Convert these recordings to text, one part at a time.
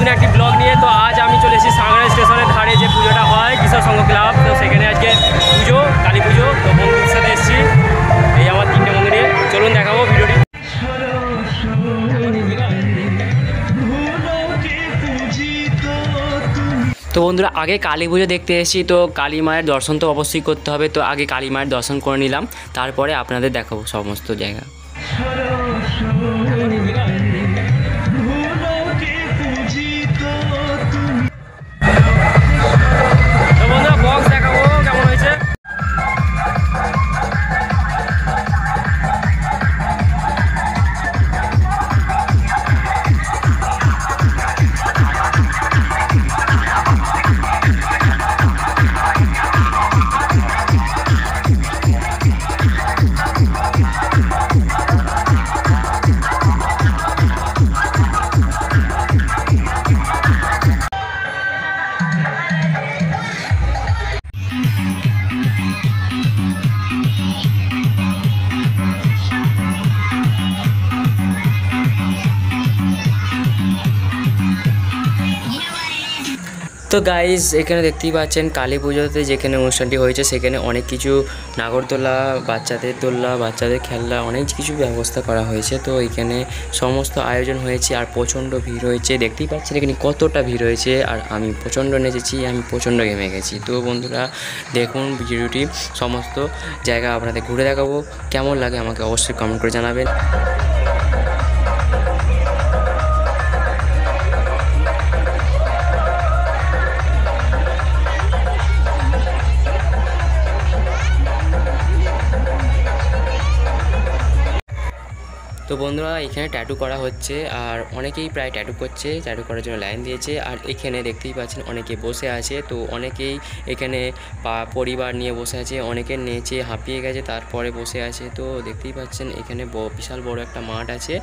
নতুন একটি ব্লগ নিয়ে। তো আজ আমি চলে এসেছি সাংগ্রাই স্টেশনের ধারে যে পুজোটা হয় কিশোর সংঘ ক্লাব, তো সেখানে আজকে পুজো, কালী পুজো। তো বন্ধুদের সাথে এসেছি এই আমার 3টে মন্দিরে, চলুন দেখাবো ভিডিওটি। তো বন্ধুরা আগে কালী পুজো দেখতে এসেছি, তো কালী মায়ের দর্শন তো অবশ্যই করতে হবে। তো আগে কালী মায়ের দর্শন করে নিলাম, তারপরে আপনাদের দেখাবো সমস্ত জায়গা। তো বন্ধুরা বক্স দেখাবো কেমন হয়েছে। তো গাইজ এখানে দেখতেই পাচ্ছেন কালী পুজোতে যেখানে অনুষ্ঠানটি হয়েছে সেখানে অনেক কিছু নাগরদোলা, বাচ্চাদের দোলনা, বাচ্চাদের খেলনা, অনেক কিছু ব্যবস্থা করা হয়েছে। তো এখানে সমস্ত আয়োজন হয়েছে আর প্রচণ্ড ভিড় হয়েছে, দেখতেই পাচ্ছেন এখানে কতটা ভিড় হয়েছে। আর আমি প্রচণ্ড নেচেছি, আমি প্রচণ্ড ঘেমে গেছি। তো বন্ধুরা দেখুন ভিডিওটি, সমস্ত জায়গা আপনাদের ঘুরে দেখাবো, কেমন লাগে আমাকে অবশ্যই কমেন্ট করে জানাবেন। তো বন্ধুরা এখানে ট্যাটু করা হচ্ছে আর অনেকেই প্রায় ট্যাটু করছে, ট্যাটু করার জন্য লাইন দিয়েছে। আর এখানে দেখতেই পাচ্ছেন অনেকে বসে আছে, তো অনেকেই এখানে পরিবার নিয়ে বসে আছে, অনেকে নেচে হাঁপিয়ে গেছে তারপরে বসে আছে। তো দেখতেই পাচ্ছেন এখানে বিশাল বড় একটা মাঠ আছে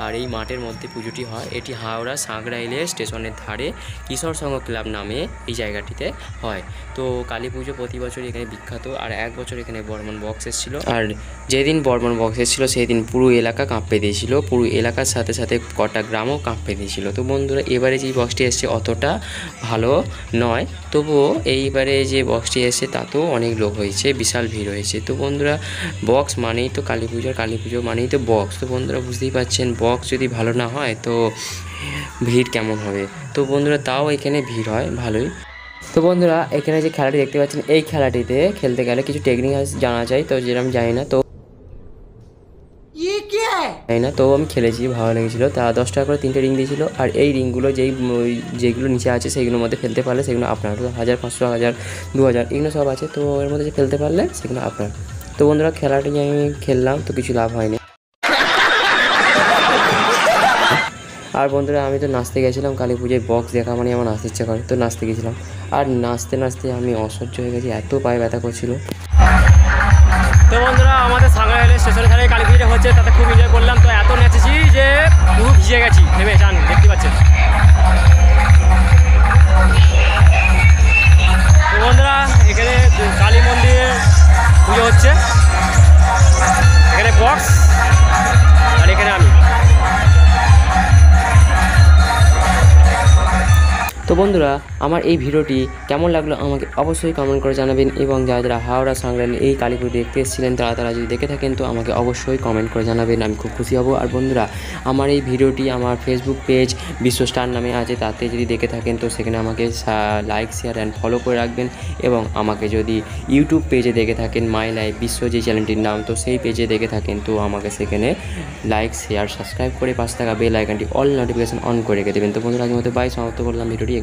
আর এই মাঠের মধ্যে পুজোটি হয়। এটি হাওড়া সাংগ্রাই স্টেশনের ধারে কিশোর সংঘ ক্লাব নামে এই জায়গাটিতে হয়। তো কালী পুজো প্রতি বছর এখানে বিখ্যাত। আর এক বছর এখানে বর্মন বক্স এসেছিলো, আর যেদিন বর্মন বক্স এসেছিল সেই দিন পুরো এলাকা কাঁপে দিয়েছিল, পুরো এলাকার সাথে সাথে কটা গ্রামও কাঁপে দিয়েছিল। তো বন্ধুরা এবারে যে বক্সটি এসছে অতটা ভালো নয়, তবুও এইবারে যে বক্সটি এসছে তাতেও অনেক লোক হয়েছে, বিশাল ভিড় হয়েছে। তো বন্ধুরা বক্স মানেই তো কালী পুজো মানেই তো বক্স। তো বন্ধুরা বুঝতেই পারছেন বক্স যদি ভালো না হয় তো ভিড় কেমন হবে। তো বন্ধুরা তাও এখানে ভিড় হয় ভালোই। তো বন্ধুরা এখানে যে খেলাটি দেখতে পাচ্ছেন এই খেলাটিতে খেলতে গেলে কিছু টেকনিক জানা যায়, তো যেরকম জানি না, তো তো আমি খেলেছি, ভালো লেগেছিলো। তা 10 টাকা করে 3টে রিং দিয়েছিল। আর এই রিংগুলো যেগুলো নিচে আছে সেইগুলোর মধ্যে ফেলতে পারলে সেগুলো আপনার, 1000, 500, 1000, 2000 এগুলো সব আছে। তো এর মধ্যে যে ফেলতে পারলে সেগুলো আপনার। তো বন্ধুরা খেলাটি আমি খেললাম, তো কিছু লাভ হয়নি। আর বন্ধুরা আমি তো নাচতে গেছিলাম, কালী পুজোয় বক্স দেখা মানে আমার নাচতে ইচ্ছা করে, তো নাচতে গেছিলাম। আর নাচতে নাচতে আমি অসহ্য হয়ে গেছি, এত পায়ে ব্যথা করছিল। তো বন্ধুরা আমাদের সাংগ্রাই স্টেশনের ধারে কালী পুজোটা হচ্ছে, তাতে খুব এনজয় করলাম। তো এত নেচেছি যে পুরো ভিজে গেছি, নেমে চান, দেখতে পাচ্ছেন। তো বন্ধুরা এখানে কালী মন্দিরে পুজো হচ্ছে, এখানে বক্স আর এখানে আমি। তো বন্ধুরা আমার এই ভিডিওটি কেমন লাগলো আমাকে অবশ্যই কমেন্ট করে জানাবেন, এবং যারা যারা হাওড়া সাংগ্রাই এই কালী পুজো দেখতে এসেছিলেন তারা যদি দেখে থাকেন তো আমাকে অবশ্যই কমেন্ট করে জানাবেন, আমি খুব খুশি হব। আর বন্ধুরা আমার এই ভিডিওটি আমার ফেসবুক পেজ বিশ্ব স্টার নামে আছে, তাতে যদি দেখে থাকেন তো সেখানে আমাকে লাইক, শেয়ার অ্যান্ড ফলো করে রাখবেন। এবং আমাকে যদি ইউটিউব পেজে দেখে থাকেন মাই লাইফ বিশ্ব যে চ্যানেলটির নাম, তো সেই পেজে দেখে থাকেন তো আমাকে সেখানে লাইক, শেয়ার, সাবস্ক্রাইব করে পাশে থাকা বেল আইকনটি অল নোটিফিকেশান অন করে রেখে দেবেন। তো বন্ধুরা আজকের মতো বাই, সমাপ্ত করলাম ভিডিওটি।